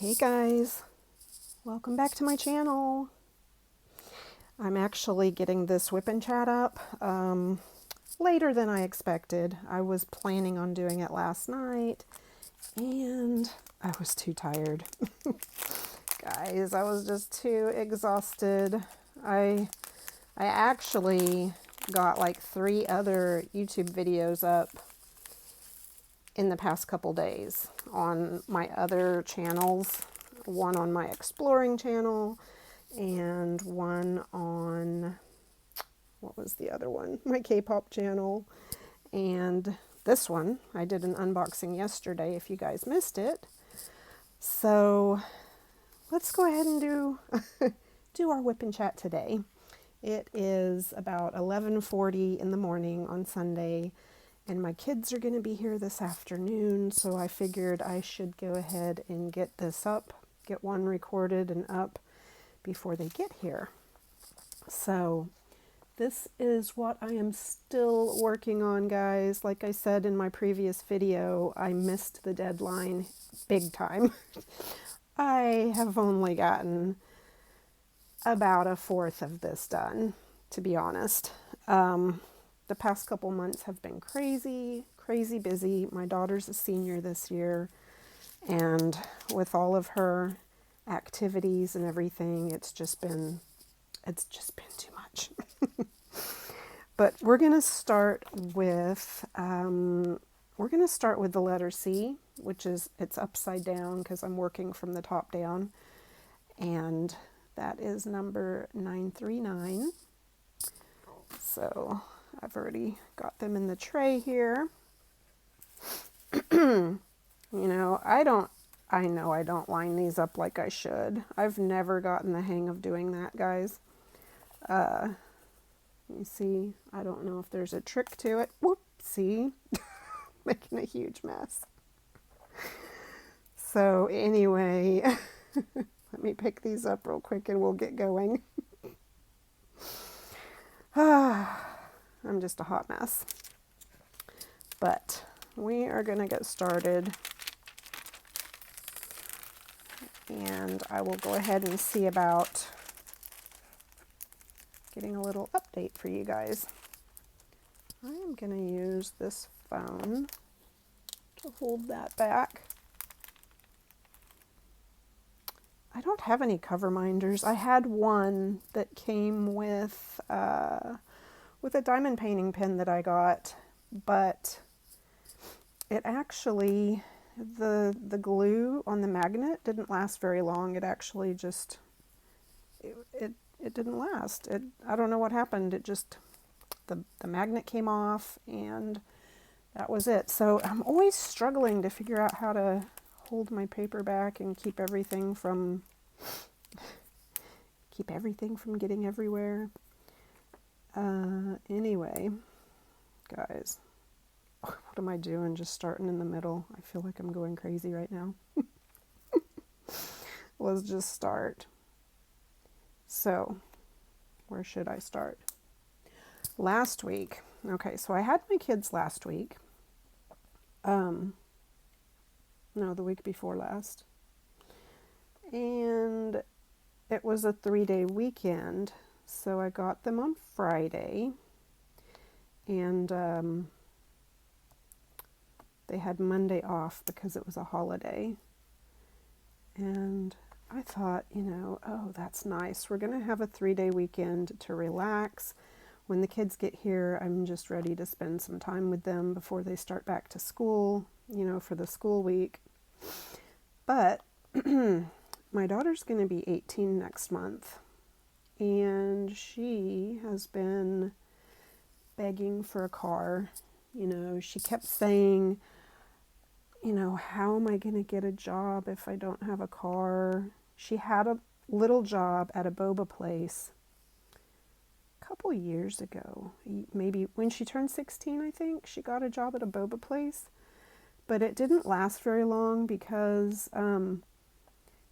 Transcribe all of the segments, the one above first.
Hey guys, welcome back to my channel. I'm actually getting this WIP N CHAT up later than I expected. I was planning on doing it last night and I was too tired. Guys, I was just too exhausted. I actually got like 3 other YouTube videos up in the past couple days on my other channels, one on my exploring channel and one on, what was the other one? My K-pop channel. And this one, I did an unboxing yesterday if you guys missed it. So let's go ahead and do our WIP N CHAT today. It is about 11:40 in the morning on Sunday. And my kids are going to be here this afternoon, so I figured I should go ahead and get this up, get one recorded and up before they get here. So this is what I am still working on, guys. Like I said in my previous video, I missed the deadline big time. I have only gotten about 1/4 of this done, to be honest. The past couple months have been crazy busy. My daughter's a senior this year, and with all of her activities and everything, it's just been too much. But we're gonna start with the letter C, which is, it's upside down because I'm working from the top down, and that is number 939. So I've already got them in the tray here. You know, I know I don't line these up like I should. I've never gotten the hang of doing that, guys. You see, I don't know if there's a trick to it. Whoopsie. Making a huge mess. So anyway, let me pick these up real quick and we'll get going. I'm just a hot mess. But we are going to get started. And I will go ahead and see about getting a little update for you guys. I am going to use this phone to hold that back. I don't have any cover minders. I had one that came with a diamond painting pen that I got, but it actually, the glue on the magnet didn't last very long. It actually just, it didn't last. I don't know what happened. It just, the magnet came off and that was it. So I'm always struggling to figure out how to hold my paper back and keep everything from getting everywhere. Anyway, guys, what am I doing? Just starting in the middle. I feel like I'm going crazy right now. Let's just start. So, where should I start? Last week. Okay, so I had my kids last week. No, the week before last. And it was a 3-day weekend. So I got them on Friday, and they had Monday off because it was a holiday. And I thought, you know, oh, that's nice. We're going to have a 3-day weekend to relax. When the kids get here, I'm just ready to spend some time with them before they start back to school, you know, for the school week. But my daughter's going to be 18 next month. And she has been begging for a car. You know, she kept saying, you know, how am I going to get a job if I don't have a car? She had a little job at a boba place a couple years ago. Maybe when she turned 16, I think, she got a job at a boba place. But it didn't last very long because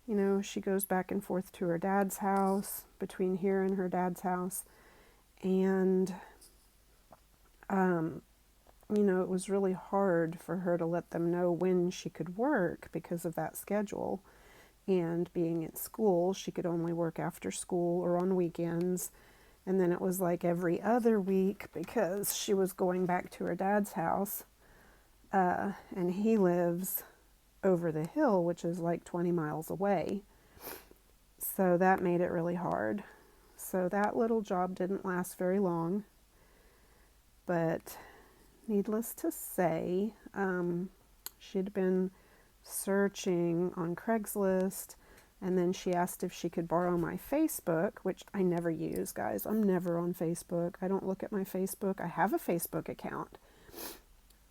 you know, she goes back and forth to her dad's house, between here and her dad's house. And, you know, it was really hard for her to let them know when she could work because of that schedule. And being at school, she could only work after school or on weekends. And then it was like every other week because she was going back to her dad's house. And he lives over the hill, which is like 20 miles away. So that made it really hard. So that little job didn't last very long. But needless to say, she'd been searching on Craigslist, and then she asked if she could borrow my Facebook, which I never use, guys. I'm never on Facebook. I don't look at my Facebook. I have a Facebook account.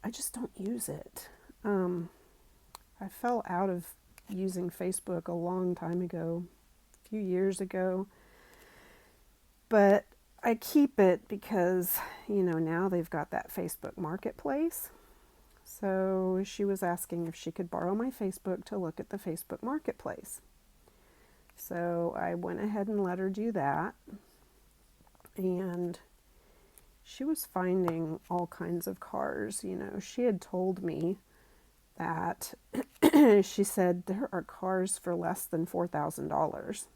I just don't use it. I fell out of using Facebook a long time ago, a few years ago. But I keep it because, now they've got that Facebook Marketplace. So she was asking if she could borrow my Facebook to look at the Facebook Marketplace. So I went ahead and let her do that. And she was finding all kinds of cars. She had told me that she said there are cars for less than $4,000.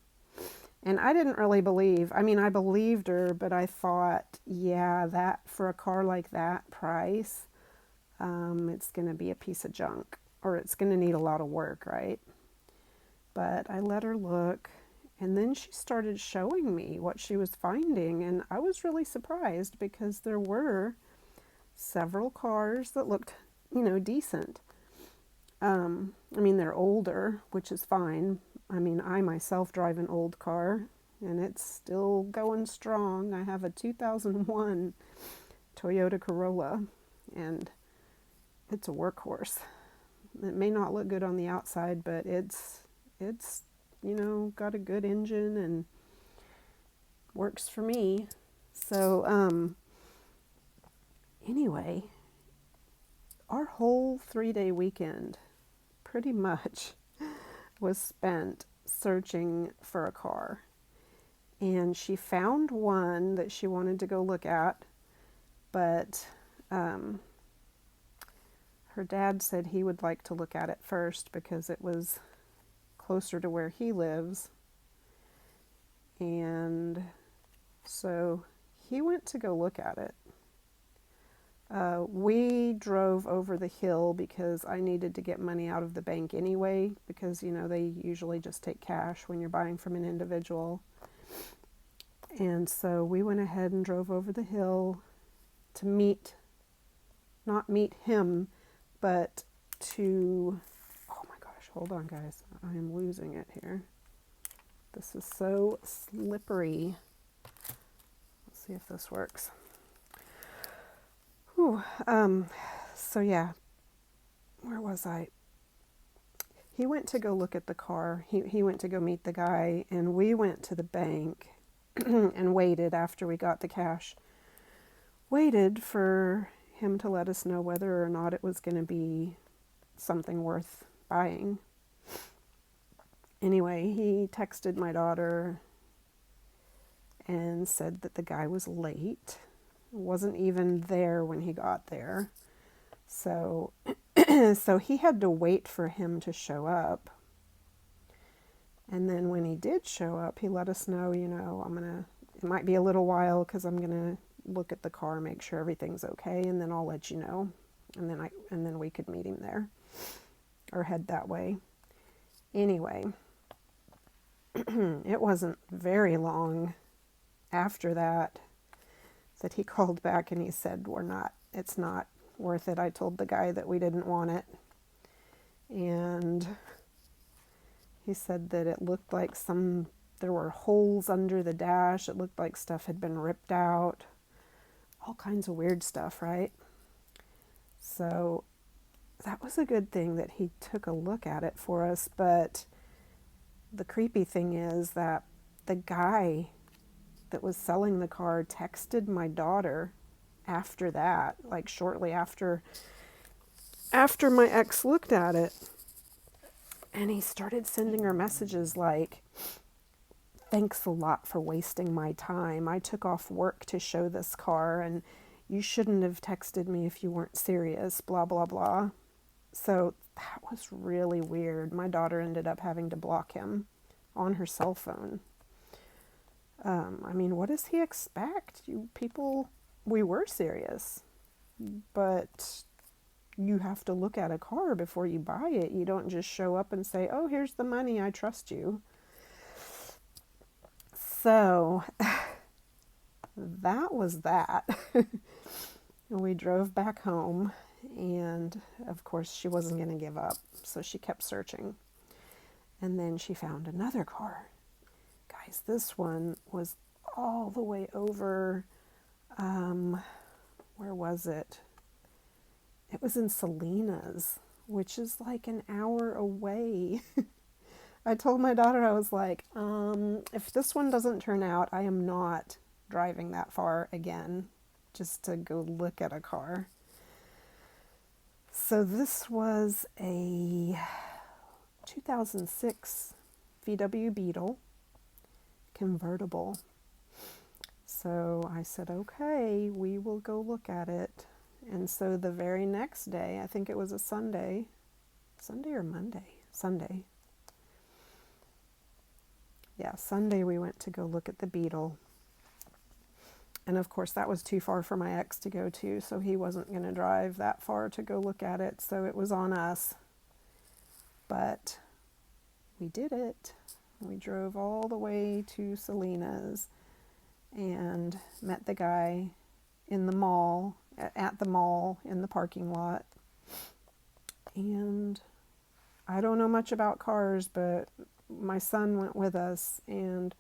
And I didn't really believe, I believed her, but I thought, yeah, that for a car like that price, it's going to be a piece of junk, or it's going to need a lot of work, right? But I let her look, and then she started showing me what she was finding, and I was really surprised because there were several cars that looked, decent. They're older, which is fine. I myself drive an old car, and it's still going strong. I have a 2001 Toyota Corolla, and it's a workhorse. It may not look good on the outside, but it's got a good engine and works for me. So, anyway, our whole 3-day weekend pretty much was spent searching for a car. And she found one that she wanted to go look at, but her dad said he would like to look at it first because it was closer to where he lives. And so he went to go look at it. We drove over the hill because I needed to get money out of the bank anyway, because, they usually just take cash when you're buying from an individual. And so we went ahead and drove over the hill to not meet him, but to, oh my gosh, hold on guys, I am losing it here. This is so slippery. Let's see if this works. Whew. So yeah, where was I? He went to go look at the car. He went to go meet the guy, and we went to the bank and waited after we got the cash. Waited for him to let us know whether or not it was going to be something worth buying. Anyway, he texted my daughter and said that the guy was late. Wasn't even there when he got there. So so he had to wait for him to show up. And then when he did show up, he let us know, it might be a little while because I'm going to look at the car, make sure everything's okay, and then I'll let you know. And then we could meet him there or head that way. Anyway, it wasn't very long after that he called back and he said, it's not worth it. I told the guy that we didn't want it. And he said that it looked like there were holes under the dash. It looked like stuff had been ripped out. All kinds of weird stuff, right? So that was a good thing that he took a look at it for us. But the creepy thing is that the guy that was selling the car texted my daughter after that, like shortly after my ex looked at it, and he started sending her messages like, thanks a lot for wasting my time. I took off work to show this car, and you shouldn't have texted me if you weren't serious, blah, blah, blah. So that was really weird. My daughter ended up having to block him on her cell phone. I mean, what does he expect? You people, we were serious, but you have to look at a car before you buy it. You don't just show up and say, oh, here's the money, I trust you. So that was that. We drove back home, and of course she wasn't going to give up, so she kept searching. And then she found another car. Guys, this one was all the way over, where was it? It was in Salinas, which is like an hour away. I told my daughter, I was like, if this one doesn't turn out, I am not driving that far again just to go look at a car. So this was a 2006 VW Beetle convertible. So I said, okay, we will go look at it. And so the very next day, I think it was a Sunday or Monday? Sunday. Yeah, Sunday we went to go look at the Beetle. And of course that was too far for my ex to go to, so he wasn't going to drive that far to go look at it, so it was on us. But we did it. We drove all the way to Salinas and met the guy in the mall, at the mall, in the parking lot. And I don't know much about cars, but my son went with us, and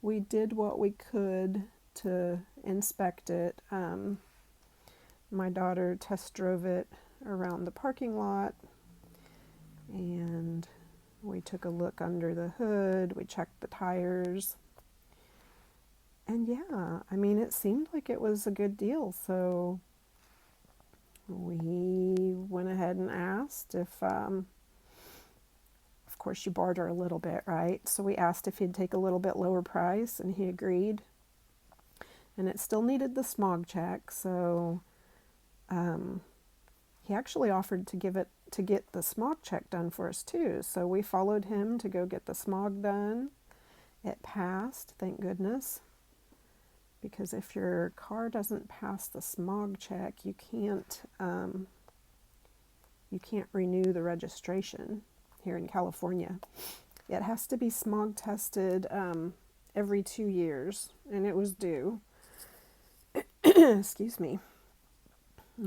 we did what we could to inspect it. My daughter test drove it around the parking lot, and we took a look under the hood, we checked the tires, and yeah, I mean, it seemed like it was a good deal, so we went ahead and asked if, of course you barter a little bit, right? So we asked if he'd take a little bit lower price, and he agreed. And it still needed the smog check, so he actually offered to get the smog check done for us too. So we followed him to go get the smog done. It passed, thank goodness. Because if your car doesn't pass the smog check, you can't renew the registration here in California. It has to be smog tested every 2 years, and it was due. Excuse me.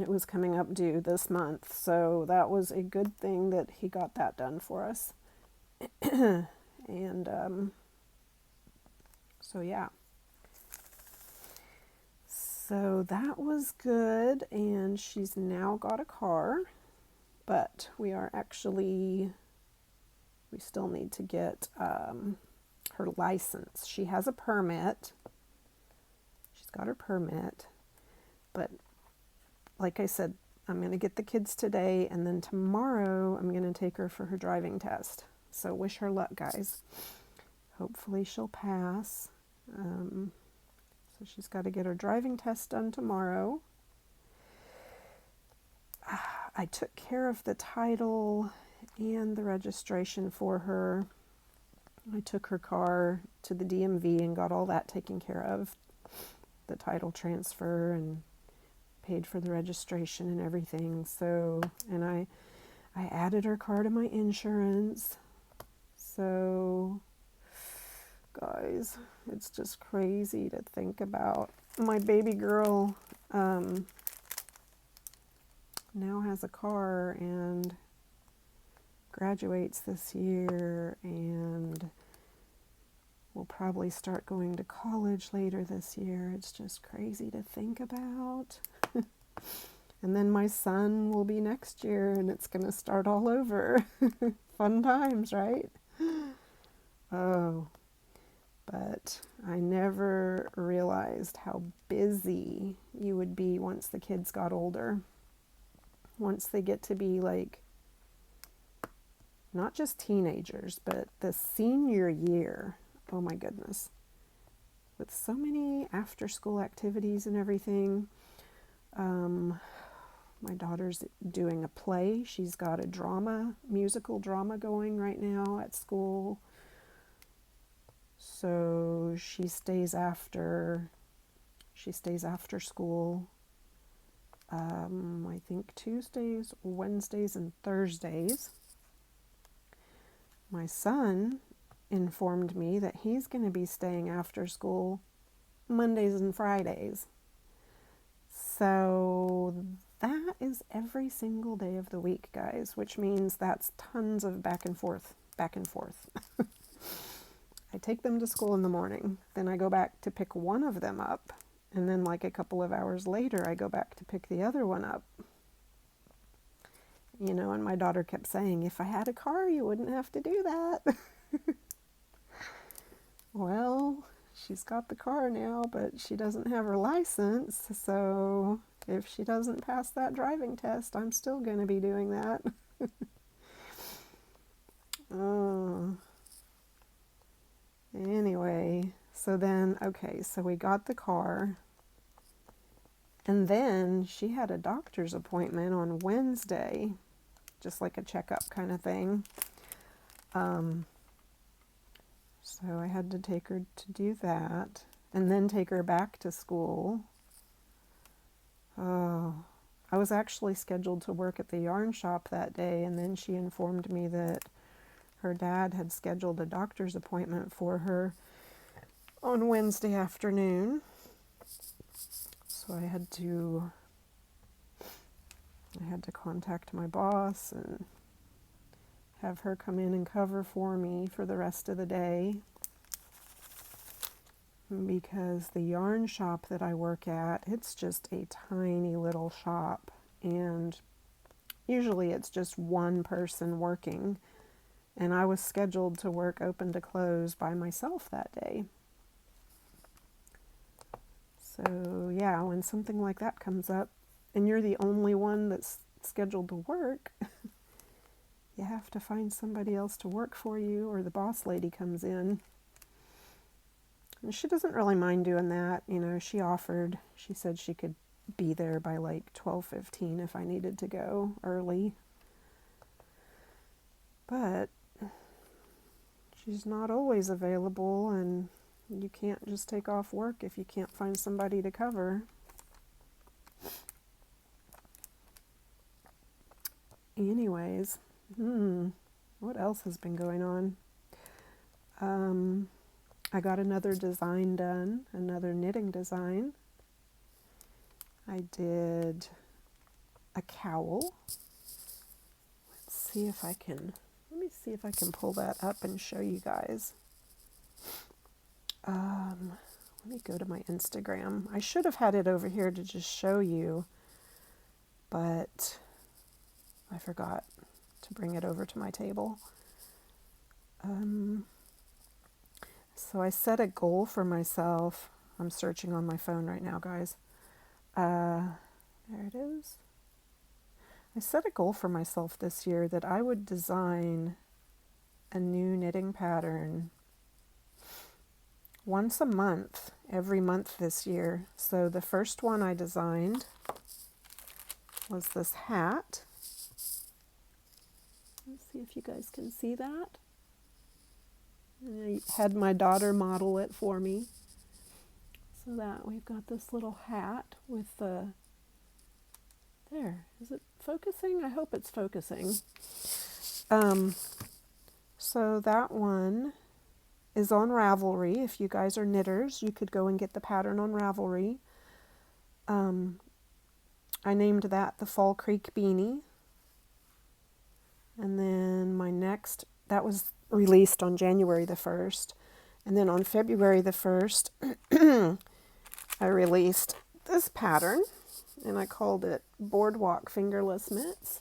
It was coming up due this month, so that was a good thing that he got that done for us. And so yeah. So that was good, and she's now got a car, but we still need to get her license. She has a permit. She's got her permit, but like I said, I'm going to get the kids today, and then tomorrow I'm going to take her for her driving test. So wish her luck, guys. Hopefully she'll pass. So she's got to get her driving test done tomorrow. I took care of the title and the registration for her. I took her car to the DMV and got all that taken care of. The title transfer, and paid for the registration and everything. So, and I added her car to my insurance. So, guys, it's just crazy to think about. My baby girl now has a car and graduates this year, and will probably start going to college later this year. It's just crazy to think about. And then my son will be next year, and it's going to start all over. Fun times, right? Oh, but I never realized how busy you would be once the kids got older. Once they get to be like, not just teenagers, but the senior year. Oh my goodness. With so many after-school activities and everything. My daughter's doing a play. She's got a musical drama going right now at school. So she stays after school. I think Tuesdays, Wednesdays, and Thursdays. My son informed me that he's going to be staying after school Mondays and Fridays. So that is every single day of the week, guys, which means that's tons of back and forth. I take them to school in the morning, then I go back to pick one of them up, and then like a couple of hours later, I go back to pick the other one up. You know, and my daughter kept saying, if I had a car, you wouldn't have to do that. Well, she's got the car now, but she doesn't have her license, so if she doesn't pass that driving test, I'm still going to be doing that. Anyway, so then, okay, so we got the car, and then she had a doctor's appointment on Wednesday, just like a checkup kind of thing. So I had to take her to do that, and then take her back to school. Oh, I was actually scheduled to work at the yarn shop that day, and then she informed me that her dad had scheduled a doctor's appointment for her on Wednesday afternoon. So I had to contact my boss and have her come in and cover for me for the rest of the day, because the yarn shop that I work at, it's just a tiny little shop, and usually it's just one person working, and I was scheduled to work open to close by myself that day. So yeah, when something like that comes up and you're the only one that's scheduled to work, you have to find somebody else to work for you, or the boss lady comes in. And she doesn't really mind doing that. You know, she said she could be there by like 12:15 if I needed to go early. But she's not always available, and you can't just take off work if you can't find somebody to cover. Anyways, what else has been going on? I got another design done, another knitting design. I did a cowl. Let me see if I can pull that up and show you guys. Let me go to my Instagram. I should have had it over here to just show you, but I forgot to bring it over to my table. So I set a goal for myself. I'm searching on my phone right now, guys. There it is. I set a goal for myself this year that I would design a new knitting pattern once a month, every month this year. So the first one I designed was this hat. Let's see if you guys can see that. I had my daughter model it for me. So that we've got this little hat with the, there, is it focusing? I hope it's focusing. So that one is on Ravelry. If you guys are knitters, you could go and get the pattern on Ravelry. I named that the Fall Creek Beanie. And then my next, that was released on January the 1st. And then on February the 1st, I released this pattern, and I called it Boardwalk Fingerless Mitts.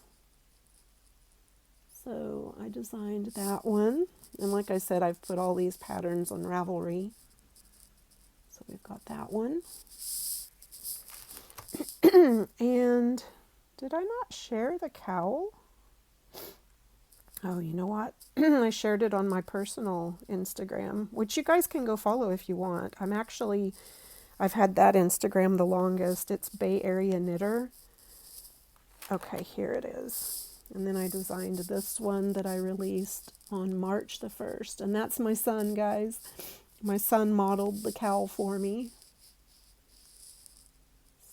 So I designed that one. And like I said, I've put all these patterns on Ravelry. So we've got that one. And did I not share the cowl? Oh, you know what? I shared it on my personal Instagram, which you guys can go follow if you want. I've had that Instagram the longest. It's Bay Area Knitter. Okay, here it is. And then I designed this one that I released on March the 1st. And that's my son, guys. My son modeled the cowl for me.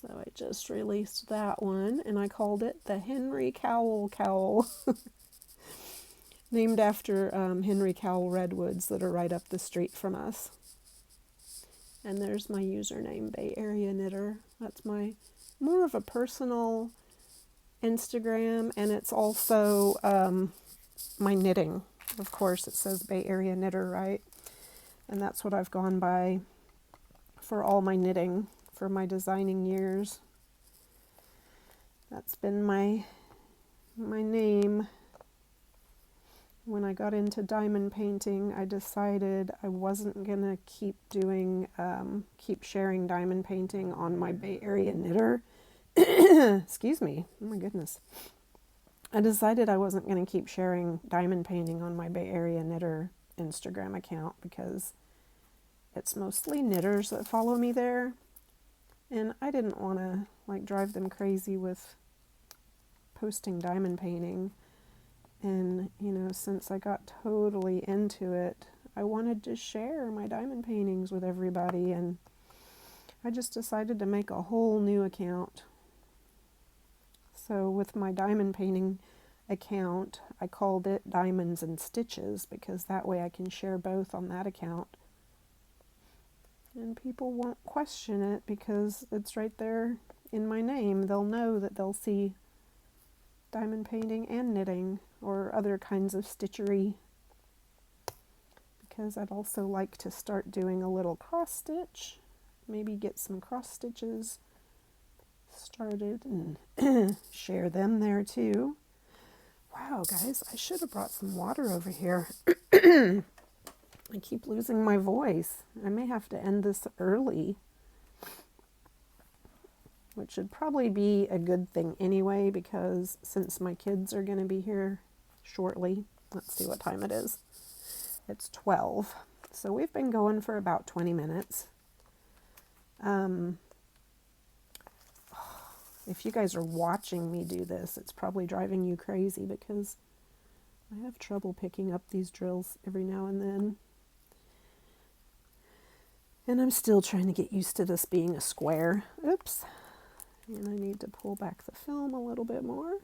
So I just released that one, and I called it the Henry Cowell Cowl. Named after Henry Cowell redwoods that are right up the street from us. And there's my username, Bay Area Knitter. That's my more of a personal Instagram, and it's also my knitting. Of course, it says Bay Area Knitter, right? And that's what I've gone by for all my knitting, for my designing years. That's been my name. When I got into diamond painting, I decided I wasn't gonna keep sharing diamond painting on my Bay Area Knitter. Excuse me, oh my goodness. I decided I wasn't gonna keep sharing diamond painting on my Bay Area Knitter Instagram account because it's mostly knitters that follow me there. And I didn't want to like drive them crazy with posting diamond painting. And, you know, since I got totally into it, I wanted to share my diamond paintings with everybody, and I just decided to make a whole new account. So with my diamond painting account, I called it Diamonds and Stitches because that way I can share both on that account. And people won't question it because it's right there in my name. They'll know that they'll see diamond painting and knitting or other kinds of stitchery, because I'd also like to start doing a little cross stitch, maybe get some cross stitches started and share them there too. Wow, guys, I should have brought some water over here. I keep losing my voice. I may have to end this early, which should probably be a good thing anyway, because since my kids are going to be here shortly, let's see what time it is. It's 12. So we've been going for about 20 minutes. If you guys are watching me do this, it's probably driving you crazy because I have trouble picking up these drills every now and then. And I'm still trying to get used to this being a square. Oops. And I need to pull back the film a little bit more.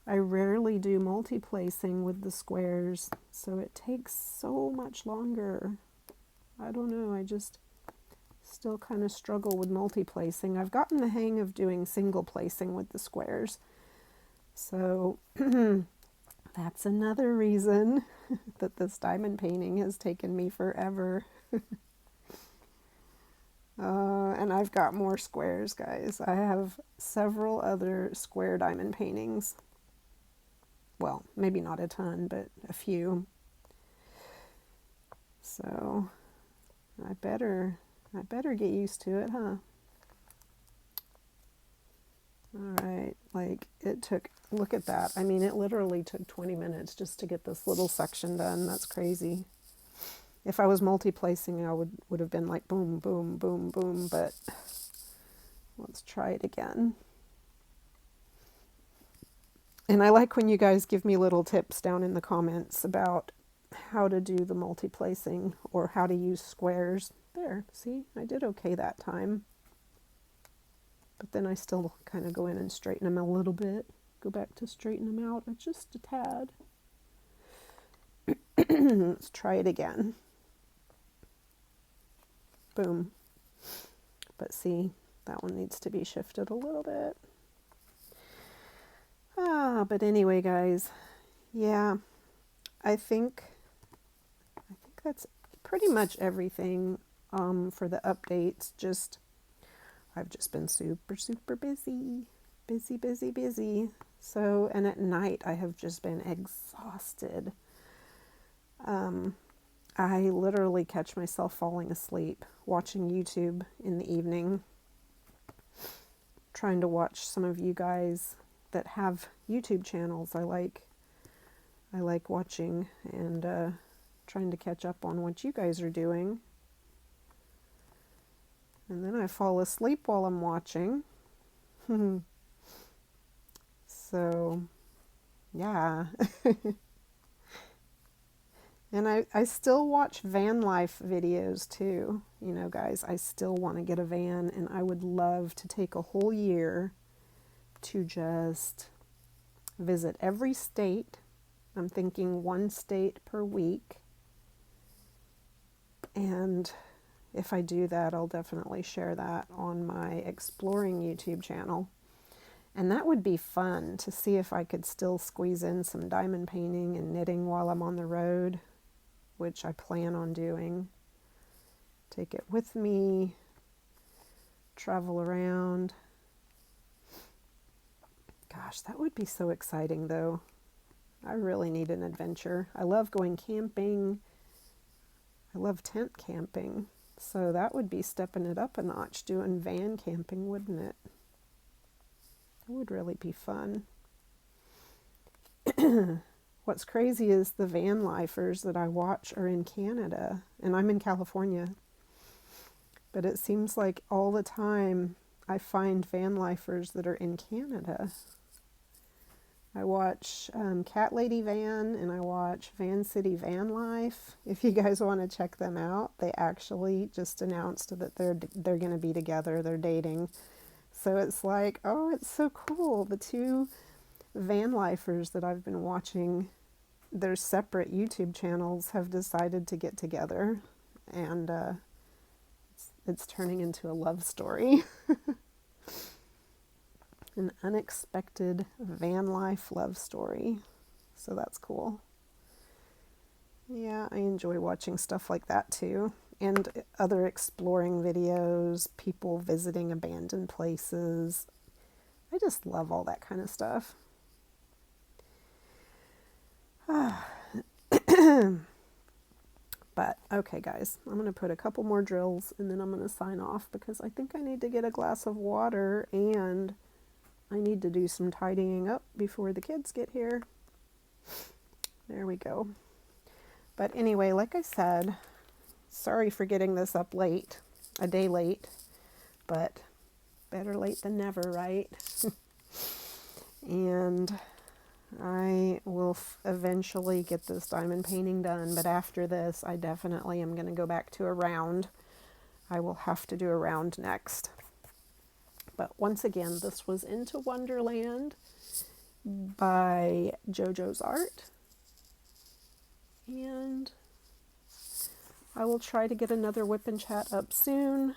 I rarely do multi-placing with the squares, so it takes so much longer. I don't know, I just still kind of struggle with multi-placing. I've gotten the hang of doing single placing with the squares. So that's another reason that this diamond painting has taken me forever. And I've got more squares, guys. I have several other square diamond paintings. Well, maybe not a ton, but a few. So I better get used to it, huh? All right, like it took, look at that. I mean, it literally took 20 minutes just to get this little section done. That's crazy. If I was multi-placing, I would have been like boom, boom, boom, boom, but let's try it again. And I like when you guys give me little tips down in the comments about how to do the multi-placing or how to use squares. There, see, I did okay that time. But then I still kind of go in and straighten them a little bit. Go back to straighten them out just a tad. Let's try it again. Boom. But see, that one needs to be shifted a little bit. But anyway, guys, yeah, I think that's pretty much everything for the updates. I've just been super, super busy. So, and at night I have just been exhausted. I literally catch myself falling asleep watching YouTube in the evening, trying to watch some of you guys that have YouTube channels I like watching, and trying to catch up on what you guys are doing. And then I fall asleep while I'm watching. So, yeah. And I still watch van life videos too. You know, guys, I still want to get a van, and I would love to take a whole year to just visit every state. I'm thinking one state per week. And if I do that, I'll definitely share that on my exploring YouTube channel. And that would be fun to see if I could still squeeze in some diamond painting and knitting while I'm on the road, which I plan on doing. Take it with me, travel around. Gosh, that would be so exciting though. I really need an adventure. I love going camping. I love tent camping. So that would be stepping it up a notch, doing van camping, wouldn't it? It would really be fun. What's crazy is the van lifers that I watch are in Canada, and I'm in California. But it seems like all the time I find van lifers that are in Canada. I watch Cat Lady Van, and I watch Van City Van Life. If you guys want to check them out, they actually just announced that they're going to be together. They're dating. So it's like, oh, it's so cool. The two van lifers that I've been watching, their separate YouTube channels, have decided to get together, and it's turning into a love story. An unexpected van life love story. So that's cool. Yeah, I enjoy watching stuff like that too. And other exploring videos, people visiting abandoned places. I just love all that kind of stuff. But, okay guys, I'm going to put a couple more drills and then I'm going to sign off because I think I need to get a glass of water and I need to do some tidying up before the kids get here. There we go. But anyway, like I said, sorry for getting this up late, a day late, but better late than never, right? And I will eventually get this diamond painting done, but after this, I definitely am going to go back to a round. I will have to do a round next. But once again, this was Into Wonderland by JoJo's Art. And I will try to get another WIP and Chat up soon.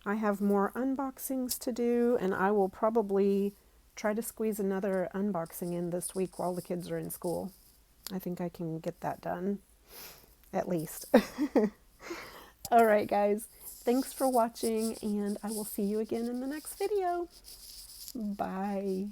I have more unboxings to do, and I will probably try to squeeze another unboxing in this week while the kids are in school. I think I can get that done, at least. All right, guys. Thanks for watching, and I will see you again in the next video. Bye.